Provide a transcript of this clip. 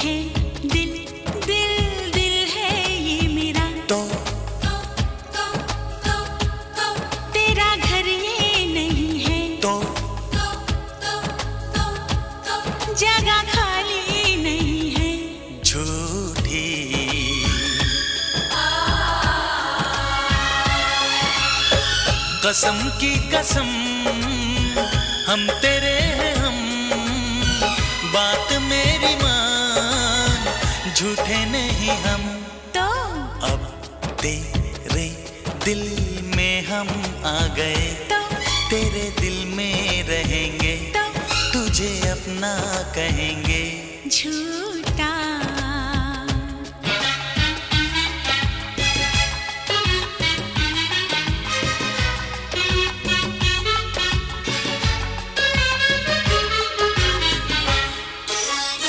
है दिल दिल दिल है ये मेरा, तो तेरा घर ये नहीं है, तो जगह खाली नहीं है। झूठी कसम की कसम, हम तेरे हैं हम, बात मेरी मान, झूठे नहीं हम। तो अब तेरे दिल में हम आ गए, तो तेरे दिल में रहेंगे, तो तुझे अपना कहेंगे। झूठ